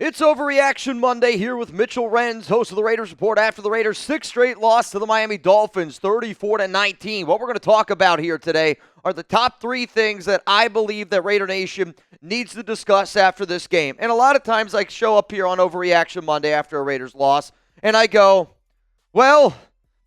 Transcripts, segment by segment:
It's Overreaction Monday here with Mitchell Renz, host of the Raiders Report after the Raiders' sixth straight loss to the Miami Dolphins, 34-19. What we're going to talk about here today are the top three things that I believe that Raider Nation needs to discuss after this game. And a lot of times I show up here on Overreaction Monday after a Raiders loss, and I go, well,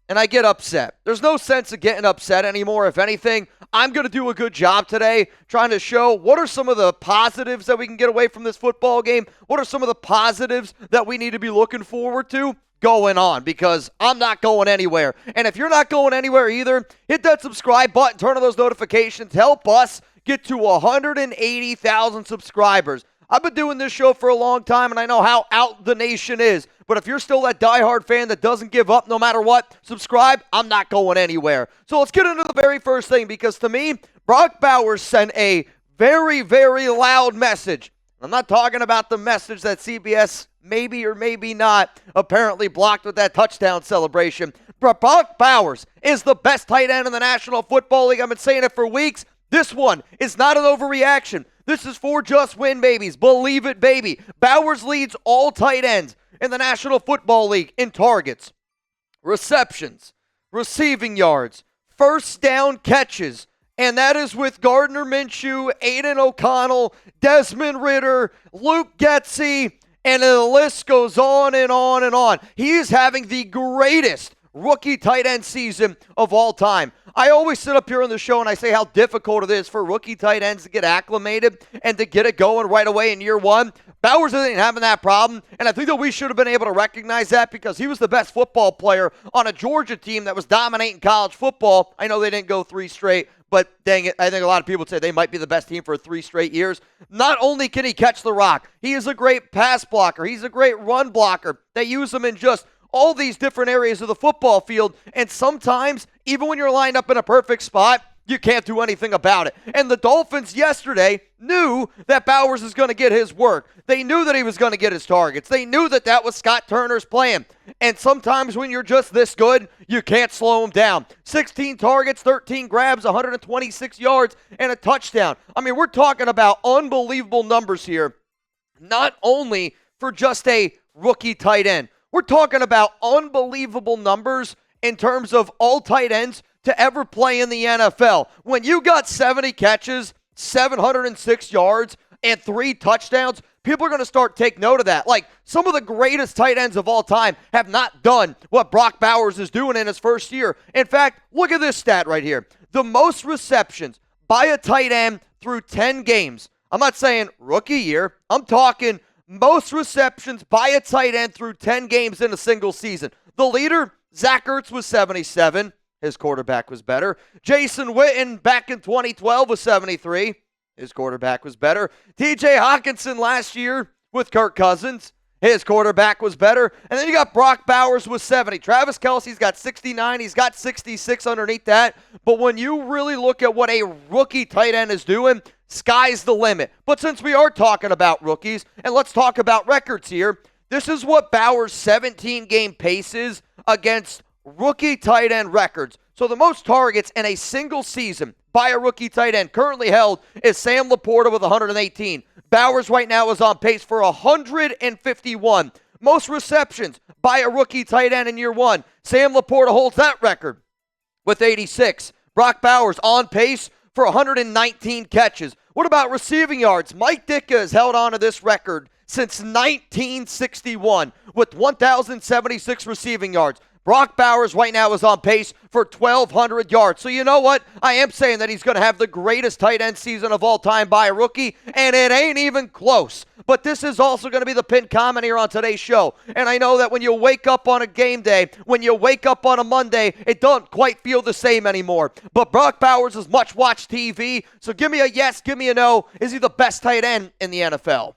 and I get upset. There's no sense of getting upset anymore. If anything, I'm going to do a good job today trying to show what are some of the positives that we can get away from this football game. What are some of the positives that we need to be looking forward to going on, because I'm not going anywhere. And if you're not going anywhere either, hit that subscribe button, turn on those notifications, help us get to 180,000 subscribers. I've been doing this show for a long time, and I know how out the nation is. But if you're still that diehard fan that doesn't give up no matter what, subscribe. I'm not going anywhere. So let's get into the very first thing, because to me, Brock Bowers sent a very, very loud message. I'm not talking about the message that CBS maybe or maybe not apparently blocked with that touchdown celebration. But Brock Bowers is the best tight end in the National Football League. I've been saying it for weeks. This one is not an overreaction. This is for just win, babies. Believe it, baby. Bowers leads all tight ends in the National Football League in targets, receptions, receiving yards, first down catches, and that is with Gardner Minshew, Aiden O'Connell, Desmond Ridder, Luke Getsy, and the list goes on and on and on. He is having the greatest rookie tight end season of all time. I always sit up here on the show and I say how difficult it is for rookie tight ends to get acclimated and to get it going right away in year one. Bowers isn't having that problem, and I think that we should have been able to recognize that because he was the best football player on a Georgia team that was dominating college football. I know they didn't go three straight, but dang it, I think a lot of people would say they might be the best team for 3 straight years. Not only can he catch the rock, he is a great pass blocker. He's a great run blocker. They use him in just all these different areas of the football field, and sometimes, even when you're lined up in a perfect spot, you can't do anything about it. And the Dolphins yesterday knew that Bowers is going to get his work. They knew that he was going to get his targets. They knew that that was Scott Turner's plan. And sometimes when you're just this good, you can't slow him down. 16 targets, 13 grabs, 126 yards, and a touchdown. I mean, we're talking about unbelievable numbers here, not only for just a rookie tight end. We're talking about unbelievable numbers in terms of all tight ends to ever play in the NFL. When you got 70 catches, 706 yards, and 3 touchdowns, people are going to start take note of that. Like, some of the greatest tight ends of all time have not done what Brock Bowers is doing in his first year. In fact, look at this stat right here. The most receptions by a tight end through 10 games. I'm not saying rookie year. I'm talking most receptions by a tight end through 10 games in a single season. The leader, Zach Ertz, was 77. His quarterback was better. Jason Witten back in 2012 was 73. His quarterback was better. TJ Hawkinson last year with Kirk Cousins. His quarterback was better. And then you got Brock Bowers with 70. Travis Kelce's got 69. He's got 66 underneath that. But when you really look at what a rookie tight end is doing, sky's the limit. But since we are talking about rookies, and let's talk about records here, this is what Bowers' 17-game pace is against rookie tight end records. So the most targets in a single season by a rookie tight end currently held is Sam Laporta with 118. Bowers right now is on pace for 151. Most receptions by a rookie tight end in year one. Sam Laporta holds that record with 86. Brock Bowers on pace for 119 catches. What about receiving yards? Mike Ditka has held on to this record since 1961 with 1,076 receiving yards. Brock Bowers right now is on pace for 1,200 yards. So you know what? I am saying that he's going to have the greatest tight end season of all time by a rookie, and it ain't even close. But this is also going to be the pinned comment here on today's show. And I know that when you wake up on a game day, when you wake up on a Monday, it doesn't quite feel the same anymore. But Brock Bowers is much-watched TV, so give me a yes, give me a no. Is he the best tight end in the NFL?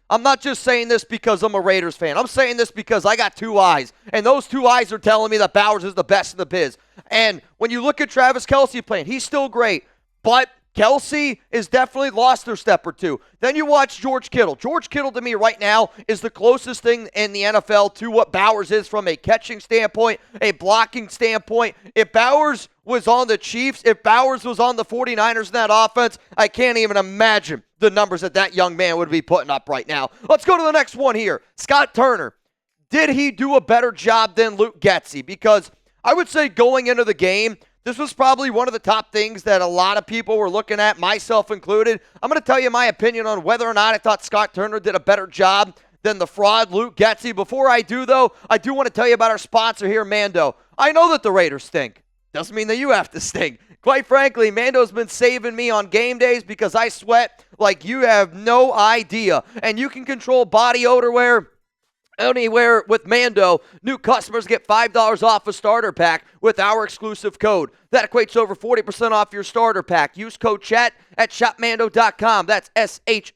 I'm not just saying this because I'm a Raiders fan. I'm saying this because I got 2 eyes, and those 2 eyes are telling me that Bowers is the best in the biz. And when you look at Travis Kelce playing, he's still great, but Kelsey is definitely lost their step or two. Then you watch George Kittle. George Kittle, to me, right now, is the closest thing in the NFL to what Bowers is from a catching standpoint, a blocking standpoint. If Bowers was on the Chiefs, if Bowers was on the 49ers in that offense, I can't even imagine the numbers that young man would be putting up right now. Let's go to the next one here. Scott Turner. Did he do a better job than Luke Getsy? Because I would say going into the game, this was probably one of the top things that a lot of people were looking at, myself included. I'm going to tell you my opinion on whether or not I thought Scott Turner did a better job than the fraud, Luke Getsy. Before I do, though, I do want to tell you about our sponsor here, Mando. I know that the Raiders stink. Doesn't mean that you have to stink. Quite frankly, Mando's been saving me on game days because I sweat like you have no idea. And you can control body odor wear anywhere with Mando. New customers get $5 off a starter pack with our exclusive code. That equates to over 40% off your starter pack. Use code CHAT at shopmando.com. That's SHOPMADO.com.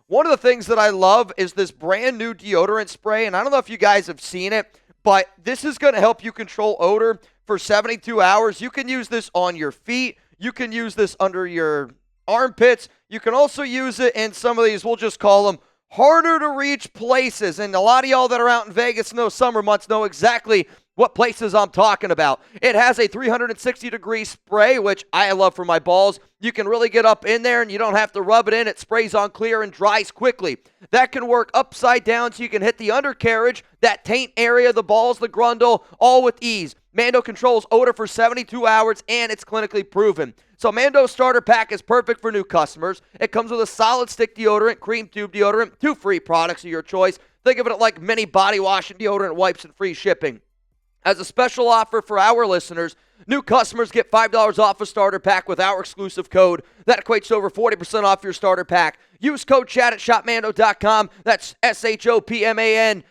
One of the things that I love is this brand new deodorant spray, and I don't know if you guys have seen it, but this is going to help you control odor for 72 hours. You can use this on your feet. You can use this under your armpits. You can also use it in some of these, we'll just call them harder to reach places. And a lot of y'all that are out in Vegas know summer months know exactly what places I'm talking about. It has a 360-degree spray, which I love for my balls. You can really get up in there and you don't have to rub it in. It sprays on clear and dries quickly. That can work upside down so you can hit the undercarriage, that taint area, the balls, the grundle, all with ease. Mando controls odor for 72 hours and it's clinically proven. So Mando's starter pack is perfect for new customers. It comes with a solid stick deodorant, cream tube deodorant, 2 free products of your choice. Think of it like mini body wash and deodorant wipes and free shipping. As a special offer for our listeners, new customers get $5 off a starter pack with our exclusive code. That equates to over 40% off your starter pack. Use code CHAT at shopmando.com. That's SHOPMANDO.com.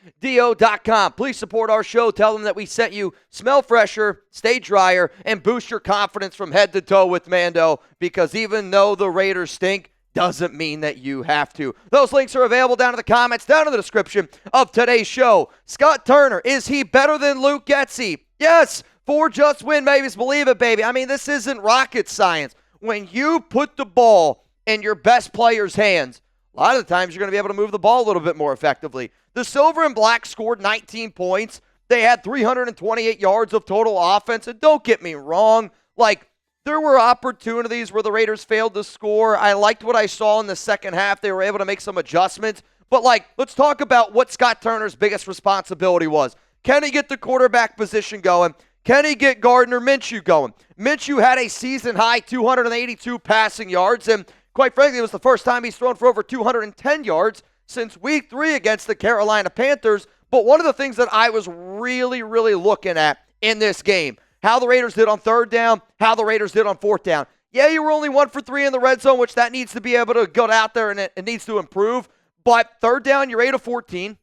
Please support our show. Tell them that we sent you. Smell fresher, stay drier, and boost your confidence from head to toe with Mando, because even though the Raiders stink, doesn't mean that you have to. Those links are available down in the comments, down in the description of today's show. Scott Turner, is he better than Luke Getsy? Yes, 4 just win babies, believe it, baby. I mean, this isn't rocket science. When you put the ball in your best player's hands, a lot of the times you're going to be able to move the ball a little bit more effectively. The Silver and Black scored 19 points. They had 328 yards of total offense, and don't get me wrong, there were opportunities where the Raiders failed to score. I liked what I saw in the second half. They were able to make some adjustments. But, let's talk about what Scott Turner's biggest responsibility was. Can he get the quarterback position going? Can he get Gardner Minshew going? Minshew had a season-high 282 passing yards, and quite frankly, it was the first time he's thrown for over 210 yards since Week 3 against the Carolina Panthers. But one of the things that I was really, really looking at in this game, how the Raiders did on third down, how the Raiders did on fourth down. Yeah, you were only 1 for 3 in the red zone, which that needs to be able to go out there and it needs to improve. But third down, you're 8 of 14.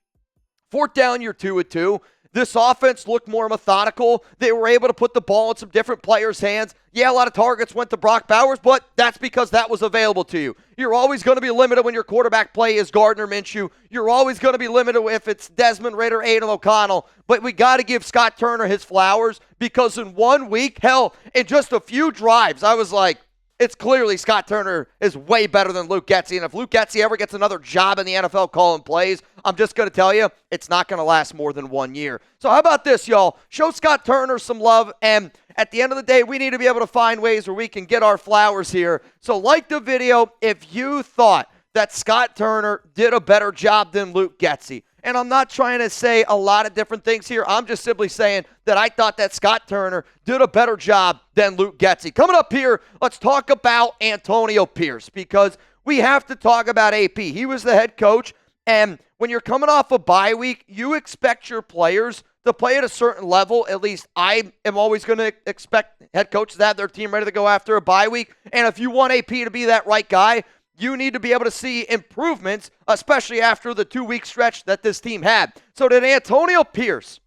Fourth down, you're 2 of 2. This offense looked more methodical. They were able to put the ball in some different players' hands. Yeah, a lot of targets went to Brock Bowers, but that's because that was available to you. You're always going to be limited when your quarterback play is Gardner Minshew. You're always going to be limited if it's Desmond Ridder, Aiden O'Connell. But we got to give Scott Turner his flowers, because in 1 week, hell, in just a few drives, I was like, it's clearly Scott Turner is way better than Luke Getsy. And if Luke Getsy ever gets another job in the NFL calling plays, I'm just going to tell you, it's not going to last more than 1 year. So how about this, y'all? Show Scott Turner some love, and at the end of the day, we need to be able to find ways where we can get our flowers here. So like the video if you thought that Scott Turner did a better job than Luke Getsy. And I'm not trying to say a lot of different things here. I'm just simply saying that I thought that Scott Turner did a better job than Luke Getsy. Coming up here, let's talk about Antonio Pierce, because we have to talk about AP. He was the head coach, and when you're coming off a bye week, you expect your players to play at a certain level. At least I am always going to expect head coaches to have their team ready to go after a bye week. And if you want AP to be that right guy, you need to be able to see improvements, especially after the 2-week stretch that this team had. So did Antonio Pierce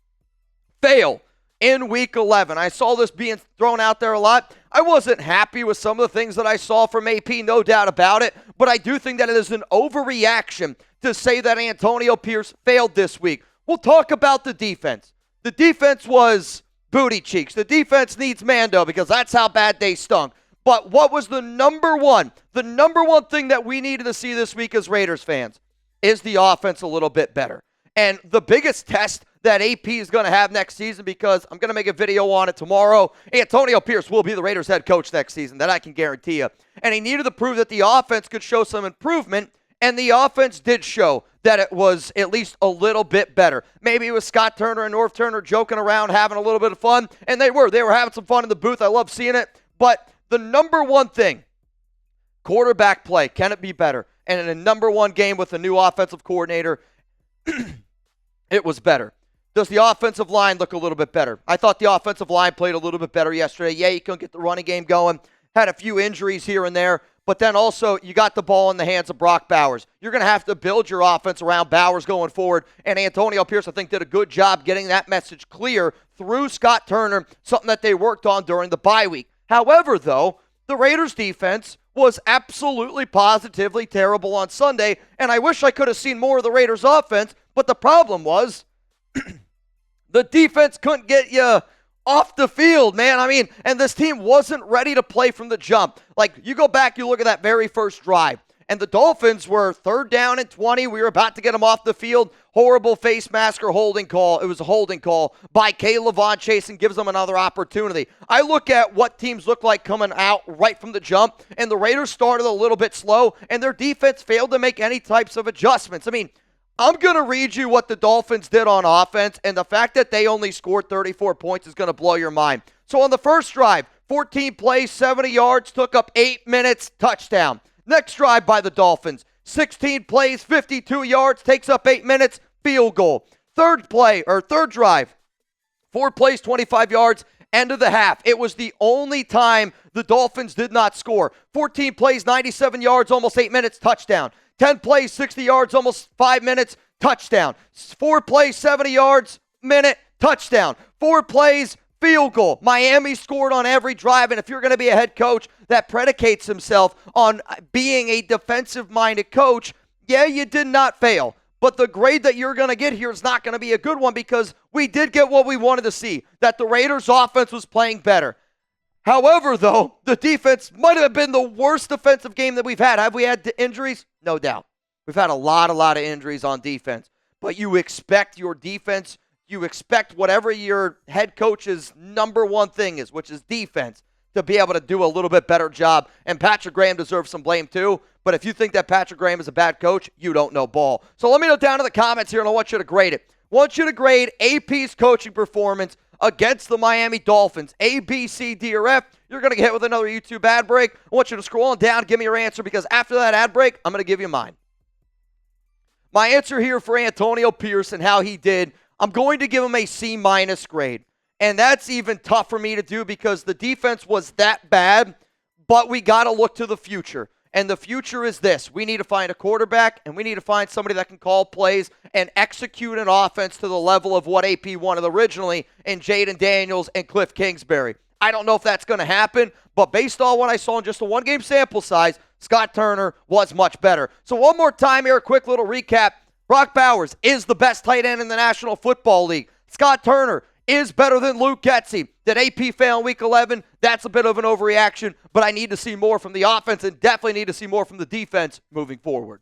fail in Week 11? I saw this being thrown out there a lot. I wasn't happy with some of the things that I saw from AP, no doubt about it, but I do think that it is an overreaction to say that Antonio Pierce failed this week. We'll talk about the defense. The defense was booty cheeks. The defense needs Mando because that's how bad they stunk. But what was the number one thing that we needed to see this week as Raiders fans is the offense a little bit better. And the biggest test that AP is going to have next season, because I'm going to make a video on it tomorrow, Antonio Pierce will be the Raiders head coach next season. That I can guarantee you. And he needed to prove that the offense could show some improvement, and the offense did show that it was at least a little bit better. Maybe it was Scott Turner and North Turner joking around, having a little bit of fun, and they were having some fun in the booth. I love seeing it. But the number one thing, quarterback play, can it be better? And in a number one game with a new offensive coordinator, it was better. Does the offensive line look a little bit better? I thought the offensive line played a little bit better yesterday. Yeah, you couldn't get the running game going. Had a few injuries here and there. But then also, you got the ball in the hands of Brock Bowers. You're going to have to build your offense around Bowers going forward. And Antonio Pierce, I think, did a good job getting that message clear through Scott Turner, something that they worked on during the bye week. However, though, the Raiders' defense was absolutely positively terrible on Sunday, and I wish I could have seen more of the Raiders' offense, but the problem was the defense couldn't get you off the field, man. I mean, and this team wasn't ready to play from the jump. Like, you go back, you look at that very first drive, and the Dolphins were 3rd down and 20. We were about to get them off the field. Horrible face mask or holding call. It was a holding call by Levon Chase and gives them another opportunity. I look at what teams look like coming out right from the jump, and the Raiders started a little bit slow, and their defense failed to make any types of adjustments. I mean, I'm going to read you what the Dolphins did on offense, and the fact that they only scored 34 points is going to blow your mind. So on the first drive, 14 plays, 70 yards, took up 8 minutes, touchdown. Next drive by the Dolphins, 16 plays, 52 yards, takes up 8 minutes, field goal. Third drive, 4 plays, 25 yards, end of the half. It was the only time the Dolphins did not score. 14 plays, 97 yards, almost 8 minutes, touchdown. 10 plays, 60 yards, almost 5 minutes, touchdown. 4 plays, 70 yards, minute, touchdown. 4 plays, field goal. Miami scored on every drive, and if you're going to be a head coach that predicates himself on being a defensive-minded coach, yeah, you did not fail. But the grade that you're going to get here is not going to be a good one, because we did get what we wanted to see, that the Raiders' offense was playing better. However, though, the defense might have been the worst defensive game that we've had. Have we had injuries? No doubt. We've had a lot of injuries on defense. But you expect your defense, you expect whatever your head coach's number one thing is, which is defense, to be able to do a little bit better job. And Patrick Graham deserves some blame too. But if you think that Patrick Graham is a bad coach, you don't know ball. So let me know down in the comments here, and I want you to grade it. I want you to grade AP's coaching performance against the Miami Dolphins. A, B, C, D, or F. You're going to get hit with another YouTube ad break. I want you to scroll on down, give me your answer, because after that ad break, I'm going to give you mine. My answer here for Antonio Pierce and how he did, I'm going to give him a C- grade. And that's even tough for me to do because the defense was that bad, but we got to look to the future. And the future is this. We need to find a quarterback, and we need to find somebody that can call plays and execute an offense to the level of what AP wanted originally in Jaden Daniels and Cliff Kingsbury. I don't know if that's going to happen, but based on what I saw in just a one-game sample size, Scott Turner was much better. So one more time here, a quick little recap. Brock Bowers is the best tight end in the National Football League. Scott Turner is better than Luke Getsy. Did AP fail in Week 11? That's a bit of an overreaction, but I need to see more from the offense and definitely need to see more from the defense moving forward.